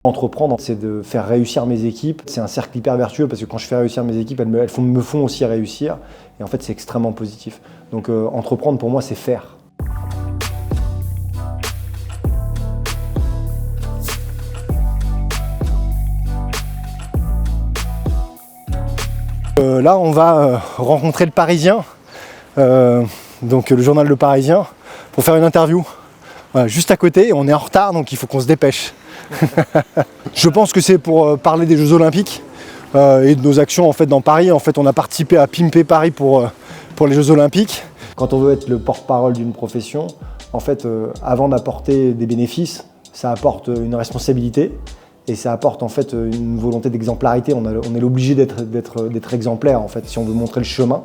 Entreprendre, c'est de faire réussir mes équipes. C'est un cercle hyper vertueux parce que quand je fais réussir mes équipes, elles me font aussi réussir. Et en fait, c'est extrêmement positif. Donc entreprendre, pour moi, c'est faire. Là, on va rencontrer le Parisien, donc le journal Le Parisien, pour faire une interview. Voilà, juste à côté, on est en retard, donc il faut qu'on se dépêche. Je pense que c'est pour parler des Jeux Olympiques et de nos actions en fait, dans Paris. En fait, on a participé à pimper Paris pour les Jeux Olympiques. Quand on veut être le porte-parole d'une profession, en fait, avant d'apporter des bénéfices, ça apporte une responsabilité. Et ça apporte en fait une volonté d'exemplarité. On est obligé d'être exemplaire en fait, si on veut montrer le chemin.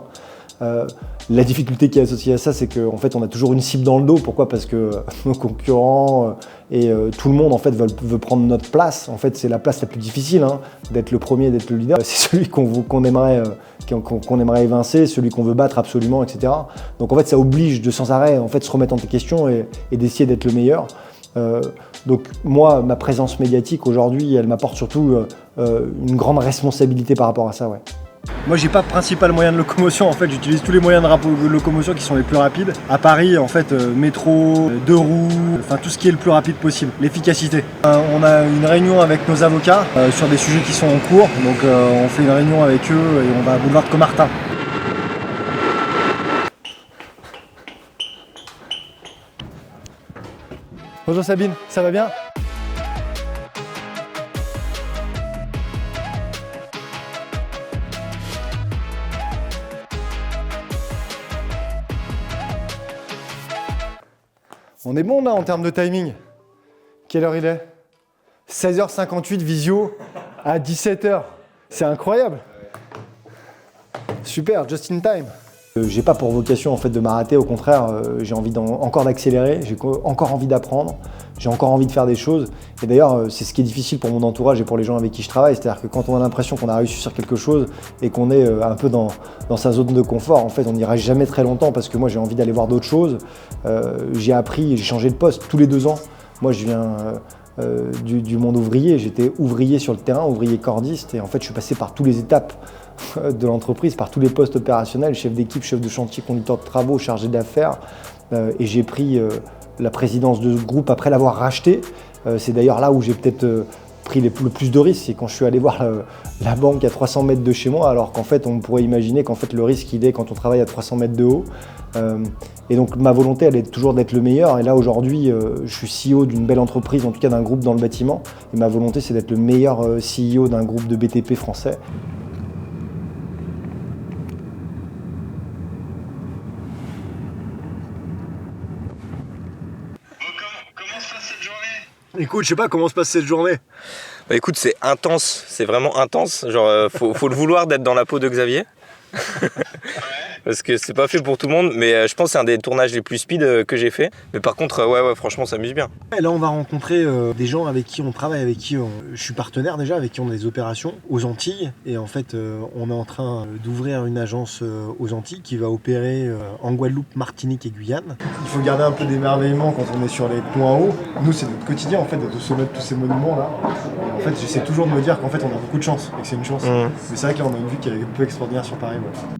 La difficulté qui est associée à ça, c'est qu'en fait, on a toujours une cible dans le dos. Pourquoi ? Parce que nos concurrents et tout le monde en fait veut prendre notre place. En fait, c'est la place la plus difficile, hein, d'être le premier, d'être le leader. C'est celui qu'on aimerait évincer, celui qu'on veut battre absolument, etc. Donc en fait, ça oblige de sans arrêt en fait se remettre en question et d'essayer d'être le meilleur. Donc moi, ma présence médiatique aujourd'hui, elle m'apporte surtout une grande responsabilité par rapport à ça. Ouais. Moi, j'ai pas de principal moyen de locomotion. En fait, j'utilise tous les moyens de locomotion qui sont les plus rapides. À Paris, en fait, métro, deux roues, enfin tout ce qui est le plus rapide possible. L'efficacité. On a une réunion avec nos avocats sur des sujets qui sont en cours. Donc, on fait une réunion avec eux et on va à boulevard de Comartin. Bonjour Sabine, ça va bien ? On est bon là en termes de timing. Quelle heure il est ? 16h58 visio à 17h. C'est incroyable. Super, just in time. J'ai pas pour vocation en fait de m'arrêter, au contraire, j'ai envie encore d'accélérer, j'ai encore envie d'apprendre, j'ai encore envie de faire des choses. Et d'ailleurs, c'est ce qui est difficile pour mon entourage et pour les gens avec qui je travaille, c'est-à-dire que quand on a l'impression qu'on a réussi sur quelque chose et qu'on est un peu dans sa zone de confort, en fait, on n'ira jamais très longtemps parce que moi j'ai envie d'aller voir d'autres choses. J'ai appris, j'ai changé de poste tous les 2 ans. Moi je viens du monde ouvrier, j'étais ouvrier sur le terrain, ouvrier cordiste, et en fait je suis passé par toutes les étapes de l'entreprise, par tous les postes opérationnels, chef d'équipe, chef de chantier, conducteur de travaux, chargé d'affaires, et j'ai pris la présidence de ce groupe après l'avoir racheté. C'est d'ailleurs là où j'ai peut-être pris le plus de risques, c'est quand je suis allé voir la banque à 300 mètres de chez moi, alors qu'en fait on pourrait imaginer qu'en fait le risque il est quand on travaille à 300 mètres de haut. Et donc ma volonté elle est toujours d'être le meilleur, et là aujourd'hui je suis CEO d'une belle entreprise, en tout cas d'un groupe dans le bâtiment, et ma volonté c'est d'être le meilleur CEO d'un groupe de BTP français. Comment se passe cette journée ? Écoute, je sais pas comment se passe cette journée. Bah écoute, c'est intense, c'est vraiment intense. Genre, faut le vouloir d'être dans la peau de Xavier. Parce que c'est pas fait pour tout le monde, mais je pense que c'est un des tournages les plus speed que j'ai fait. Mais par contre, ouais, franchement, ça s'amuse bien. Et là, on va rencontrer des gens avec qui on travaille, avec qui je suis partenaire déjà, avec qui on a des opérations aux Antilles. Et en fait, on est en train d'ouvrir une agence aux Antilles qui va opérer en Guadeloupe, Martinique et Guyane. Il faut garder un peu d'émerveillement quand on est sur les points hauts. Nous, c'est notre quotidien en fait, d'être au sommet de tous ces monuments-là. Et en fait, j'essaie toujours de me dire qu'en fait, on a beaucoup de chance et que c'est une chance. Mais c'est vrai que là, on a une vue qui est un peu extraordinaire sur Paris. Ouais.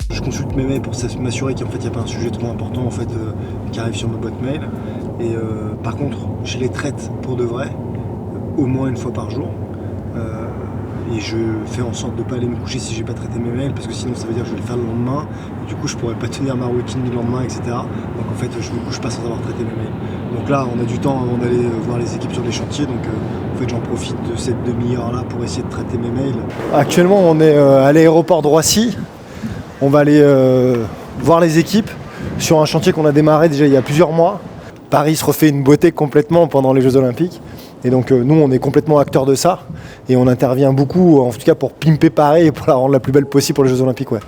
Je consulte mes mails pour m'assurer qu'en fait il n'y a pas un sujet trop important en fait, qui arrive sur ma boîte mail. Et par contre, je les traite pour de vrai, au moins une fois par jour. Et je fais en sorte de ne pas aller me coucher si j'ai pas traité mes mails, parce que sinon ça veut dire que je vais le faire le lendemain. Et du coup, je pourrais pas tenir ma routine du lendemain, etc. Donc en fait, je me couche pas sans avoir traité mes mails. Donc là, on a du temps avant d'aller voir les équipes sur les chantiers. Donc en fait, j'en profite de cette demi-heure-là pour essayer de traiter mes mails. Actuellement, on est à l'aéroport de Roissy. On va aller voir les équipes sur un chantier qu'on a démarré déjà il y a plusieurs mois. Paris se refait une beauté complètement pendant les Jeux Olympiques. Et donc nous, on est complètement acteurs de ça. Et on intervient beaucoup, en tout cas pour pimper Paris et pour la rendre la plus belle possible pour les Jeux Olympiques. Ouais.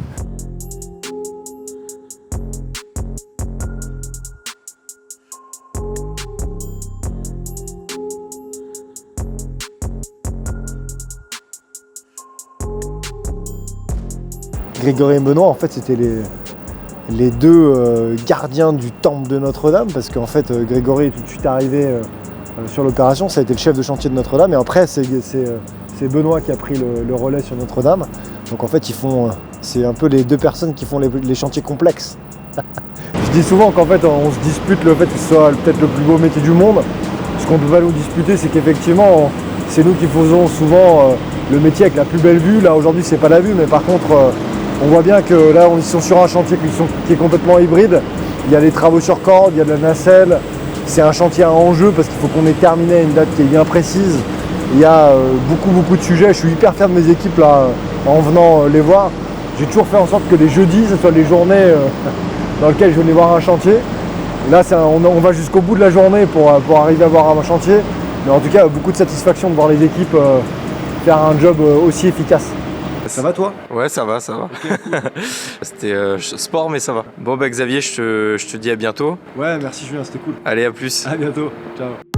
Grégory et Benoît, en fait, c'était les deux gardiens du temple de Notre-Dame, parce qu'en fait, Grégory est tout de suite arrivé sur l'opération, ça a été le chef de chantier de Notre-Dame, et après, c'est Benoît qui a pris le relais sur Notre-Dame. Donc en fait, c'est un peu les deux personnes qui font les chantiers complexes. Je dis souvent qu'en fait, on se dispute le fait que ce soit peut-être le plus beau métier du monde. Ce qu'on ne peut pas nous disputer, c'est qu'effectivement, c'est nous qui faisons souvent le métier avec la plus belle vue. Là, aujourd'hui, c'est pas la vue, mais par contre, on voit bien que là, ils sont sur un chantier qui est complètement hybride. Il y a des travaux sur corde, il y a de la nacelle. C'est un chantier à enjeu parce qu'il faut qu'on ait terminé à une date qui est bien précise. Il y a beaucoup de sujets. Je suis hyper fier de mes équipes là, en venant les voir. J'ai toujours fait en sorte que les jeudis, ce soit les journées dans lesquelles je venais voir un chantier. Là, on va jusqu'au bout de la journée pour arriver à voir un chantier. Mais en tout cas, beaucoup de satisfaction de voir les équipes faire un job aussi efficace. Ça va toi? Ouais, ça va. Okay, cool. C'était sport, mais ça va. Bon, Xavier, je te dis à bientôt. Ouais, merci Julien, c'était cool. Allez, à plus. À bientôt. Ciao.